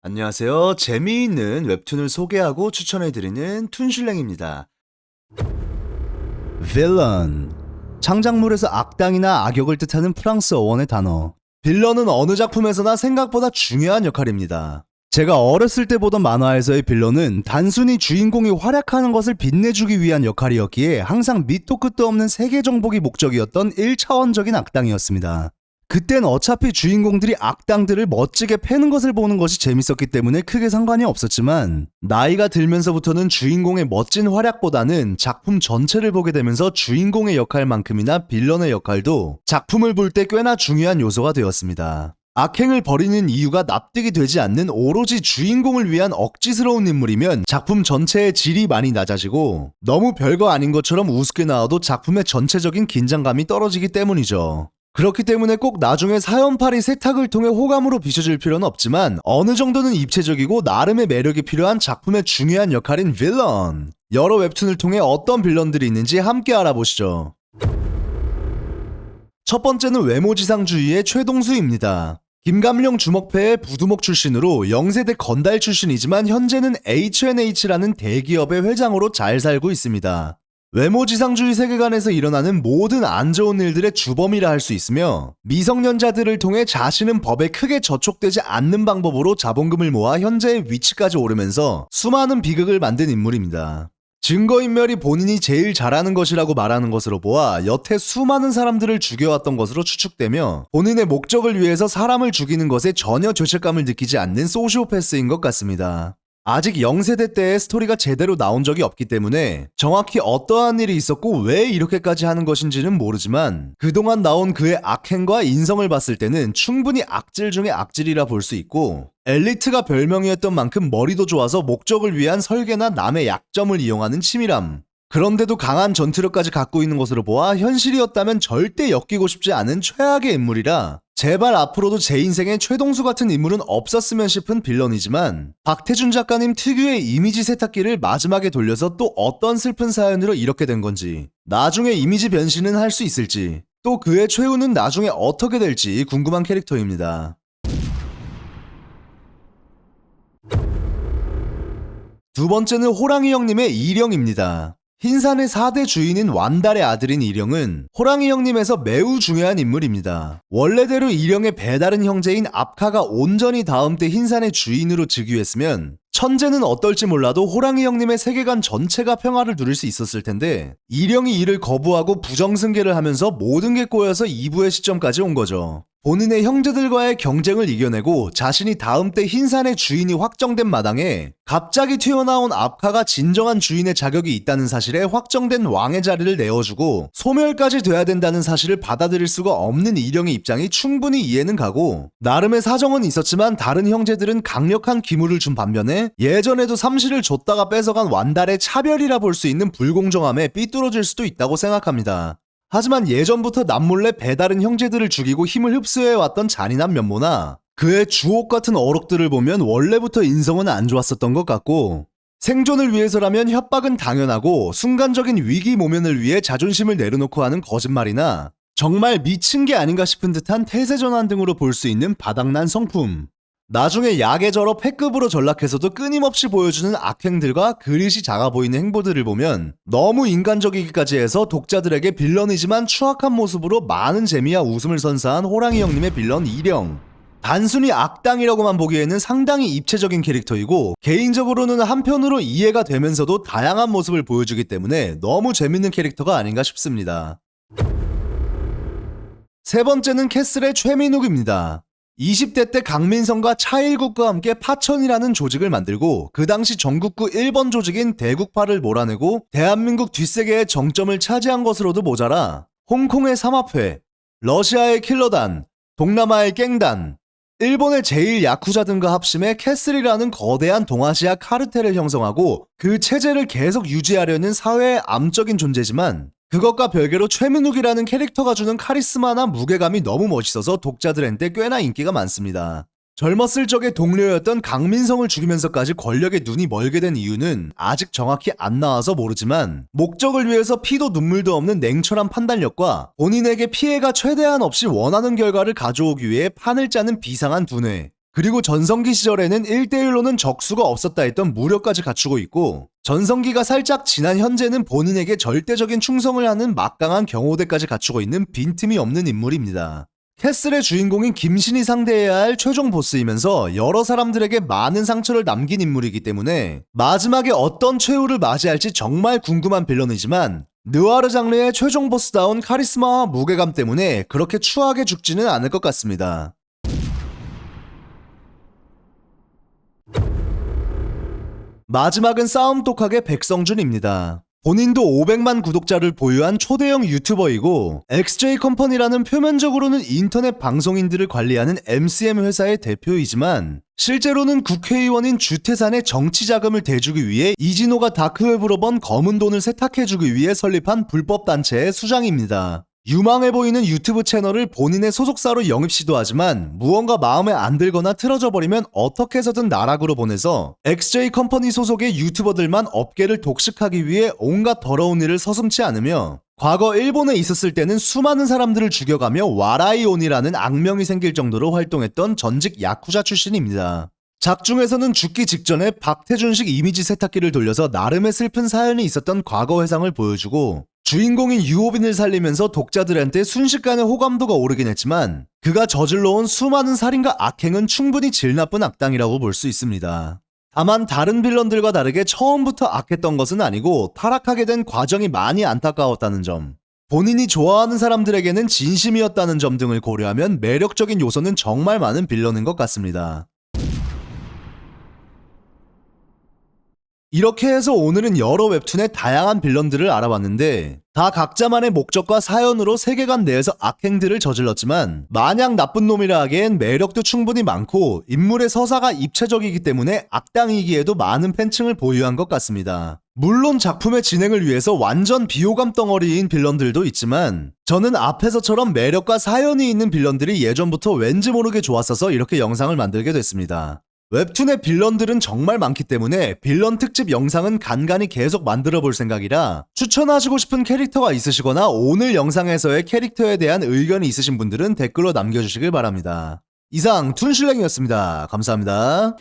안녕하세요. 재미있는 웹툰을 소개하고 추천해드리는 툰슐랭입니다. 빌런. 창작물에서 악당이나 악역을 뜻하는 프랑스 어원의 단어. 빌런은 어느 작품에서나 생각보다 중요한 역할입니다. 제가 어렸을 때 보던 만화에서의 빌런은 단순히 주인공이 활약하는 것을 빛내주기 위한 역할이었기에 항상 밑도 끝도 없는 세계 정복이 목적이었던 1차원적인 악당이었습니다. 그땐 어차피 주인공들이 악당들을 멋지게 패는 것을 보는 것이 재밌었기 때문에 크게 상관이 없었지만, 나이가 들면서부터는 주인공의 멋진 활약보다는 작품 전체를 보게 되면서 주인공의 역할만큼이나 빌런의 역할도 작품을 볼 때 꽤나 중요한 요소가 되었습니다. 악행을 벌이는 이유가 납득이 되지 않는 오로지 주인공을 위한 억지스러운 인물이면 작품 전체의 질이 많이 낮아지고, 너무 별거 아닌 것처럼 우습게 나와도 작품의 전체적인 긴장감이 떨어지기 때문이죠. 그렇기 때문에 꼭 나중에 사연팔이 세탁을 통해 호감으로 비춰질 필요는 없지만 어느 정도는 입체적이고 나름의 매력이 필요한 작품의 중요한 역할인 빌런. 여러 웹툰을 통해 어떤 빌런들이 있는지 함께 알아보시죠. 첫 번째는 외모지상주의의 최동수입니다. 김감령 주먹패의 부두목 출신으로 영세대 건달 출신이지만 현재는 H&H라는 대기업의 회장으로 잘 살고 있습니다. 외모지상주의 세계관에서 일어나는 모든 안 좋은 일들의 주범이라 할 수 있으며, 미성년자들을 통해 자신은 법에 크게 저촉되지 않는 방법으로 자본금을 모아 현재의 위치까지 오르면서 수많은 비극을 만든 인물입니다. 증거인멸이 본인이 제일 잘하는 것이라고 말하는 것으로 보아 여태 수많은 사람들을 죽여왔던 것으로 추측되며, 본인의 목적을 위해서 사람을 죽이는 것에 전혀 죄책감을 느끼지 않는 소시오패스인 것 같습니다. 아직 0세대 때의 스토리가 제대로 나온 적이 없기 때문에 정확히 어떠한 일이 있었고 왜 이렇게까지 하는 것인지는 모르지만, 그동안 나온 그의 악행과 인성을 봤을 때는 충분히 악질 중의 악질이라 볼 수 있고, 엘리트가 별명이었던 만큼 머리도 좋아서 목적을 위한 설계나 남의 약점을 이용하는 치밀함, 그런데도 강한 전투력까지 갖고 있는 것으로 보아 현실이었다면 절대 엮이고 싶지 않은 최악의 인물이라 제발 앞으로도 제 인생에 최동수 같은 인물은 없었으면 싶은 빌런이지만, 박태준 작가님 특유의 이미지 세탁기를 마지막에 돌려서 또 어떤 슬픈 사연으로 이렇게 된 건지, 나중에 이미지 변신은 할 수 있을지, 또 그의 최후는 나중에 어떻게 될지 궁금한 캐릭터입니다. 두 번째는 호랑이 형님의 이령입니다. 흰산의 4대 주인인 완달의 아들인 이령은 호랑이 형님에서 매우 중요한 인물입니다. 원래대로 이령의 배다른 형제인 압카가 온전히 다음 때 흰산의 주인으로 즉위했으면 천재는 어떨지 몰라도 호랑이 형님의 세계관 전체가 평화를 누릴 수 있었을 텐데, 이령이 이를 거부하고 부정승계를 하면서 모든 게 꼬여서 2부의 시점까지 온 거죠. 본인의 형제들과의 경쟁을 이겨내고 자신이 다음 때 흰산의 주인이 확정된 마당에 갑자기 튀어나온 압카가 진정한 주인의 자격이 있다는 사실에 확정된 왕의 자리를 내어주고 소멸까지 돼야 된다는 사실을 받아들일 수가 없는 이령의 입장이 충분히 이해는 가고, 나름의 사정은 있었지만 다른 형제들은 강력한 기물을 준 반면에 예전에도 삼시를 줬다가 뺏어간 완달의 차별이라 볼 수 있는 불공정함에 삐뚤어질 수도 있다고 생각합니다. 하지만 예전부터 남몰래 배다른 형제들을 죽이고 힘을 흡수해왔던 잔인한 면모나 그의 주옥 같은 어록들을 보면 원래부터 인성은 안 좋았었던 것 같고, 생존을 위해서라면 협박은 당연하고 순간적인 위기 모면을 위해 자존심을 내려놓고 하는 거짓말이나 정말 미친 게 아닌가 싶은 듯한 태세전환 등으로 볼 수 있는 바닥난 성품, 나중에 약에 절어 패급으로 전락해서도 끊임없이 보여주는 악행들과 그릇이 작아 보이는 행보들을 보면 너무 인간적이기까지 해서 독자들에게 빌런이지만 추악한 모습으로 많은 재미와 웃음을 선사한 호랑이 형님의 빌런 이령. 단순히 악당이라고만 보기에는 상당히 입체적인 캐릭터이고, 개인적으로는 한편으로 이해가 되면서도 다양한 모습을 보여주기 때문에 너무 재밌는 캐릭터가 아닌가 싶습니다. 세 번째는 캐슬의 최민욱입니다. 20대 때 강민성과 차일국과 함께 파천이라는 조직을 만들고 그 당시 전국구 1번 조직인 대국파를 몰아내고 대한민국 뒷세계의 정점을 차지한 것으로도 모자라 홍콩의 삼합회, 러시아의 킬러단, 동남아의 갱단, 일본의 제일 야쿠자 등과 합심해 캐슬이라는 거대한 동아시아 카르텔을 형성하고 그 체제를 계속 유지하려는 사회의 암적인 존재지만, 그것과 별개로 최민욱이라는 캐릭터가 주는 카리스마나 무게감이 너무 멋있어서 독자들한테 꽤나 인기가 많습니다. 젊었을 적에 동료였던 강민성을 죽이면서까지 권력에 눈이 멀게 된 이유는 아직 정확히 안 나와서 모르지만, 목적을 위해서 피도 눈물도 없는 냉철한 판단력과 본인에게 피해가 최대한 없이 원하는 결과를 가져오기 위해 판을 짜는 비상한 두뇌, 그리고 전성기 시절에는 1대1로는 적수가 없었다 했던 무력까지 갖추고 있고, 전성기가 살짝 지난 현재는 본인에게 절대적인 충성을 하는 막강한 경호대까지 갖추고 있는 빈틈이 없는 인물입니다. 캐슬의 주인공인 김신이 상대해야 할 최종 보스이면서 여러 사람들에게 많은 상처를 남긴 인물이기 때문에 마지막에 어떤 최후를 맞이할지 정말 궁금한 빌런이지만, 느와르 장르의 최종 보스다운 카리스마와 무게감 때문에 그렇게 추하게 죽지는 않을 것 같습니다. 마지막은 싸움 독학의 백성준입니다. 본인도 500만 구독자를 보유한 초대형 유튜버이고, XJ 컴퍼니라는 표면적으로는 인터넷 방송인들을 관리하는 MCM 회사의 대표이지만, 실제로는 국회의원인 주태산의 정치 자금을 대주기 위해 이진호가 다크웹으로 번 검은 돈을 세탁해주기 위해 설립한 불법 단체의 수장입니다. 유망해 보이는 유튜브 채널을 본인의 소속사로 영입 시도하지만 무언가 마음에 안 들거나 틀어져 버리면 어떻게 해서든 나락으로 보내서 XJ 컴퍼니 소속의 유튜버들만 업계를 독식하기 위해 온갖 더러운 일을 서슴지 않으며, 과거 일본에 있었을 때는 수많은 사람들을 죽여가며 와라이온이라는 악명이 생길 정도로 활동했던 전직 야쿠자 출신입니다. 작중에서는 죽기 직전에 박태준식 이미지 세탁기를 돌려서 나름의 슬픈 사연이 있었던 과거 회상을 보여주고, 주인공인 유호빈을 살리면서 독자들한테 순식간에 호감도가 오르긴 했지만, 그가 저질러온 수많은 살인과 악행은 충분히 질 나쁜 악당이라고 볼 수 있습니다. 다만 다른 빌런들과 다르게 처음부터 악했던 것은 아니고 타락하게 된 과정이 많이 안타까웠다는 점, 본인이 좋아하는 사람들에게는 진심이었다는 점 등을 고려하면 매력적인 요소는 정말 많은 빌런인 것 같습니다. 이렇게 해서 오늘은 여러 웹툰의 다양한 빌런들을 알아봤는데, 다 각자만의 목적과 사연으로 세계관 내에서 악행들을 저질렀지만 마냥 나쁜 놈이라 하기엔 매력도 충분히 많고 인물의 서사가 입체적이기 때문에 악당이기에도 많은 팬층을 보유한 것 같습니다. 물론 작품의 진행을 위해서 완전 비호감 덩어리인 빌런들도 있지만, 저는 앞에서처럼 매력과 사연이 있는 빌런들이 예전부터 왠지 모르게 좋았어서 이렇게 영상을 만들게 됐습니다. 웹툰의 빌런들은 정말 많기 때문에 빌런 특집 영상은 간간히 계속 만들어 볼 생각이라, 추천하시고 싶은 캐릭터가 있으시거나 오늘 영상에서의 캐릭터에 대한 의견이 있으신 분들은 댓글로 남겨주시길 바랍니다. 이상 툰슐랭이었습니다. 감사합니다.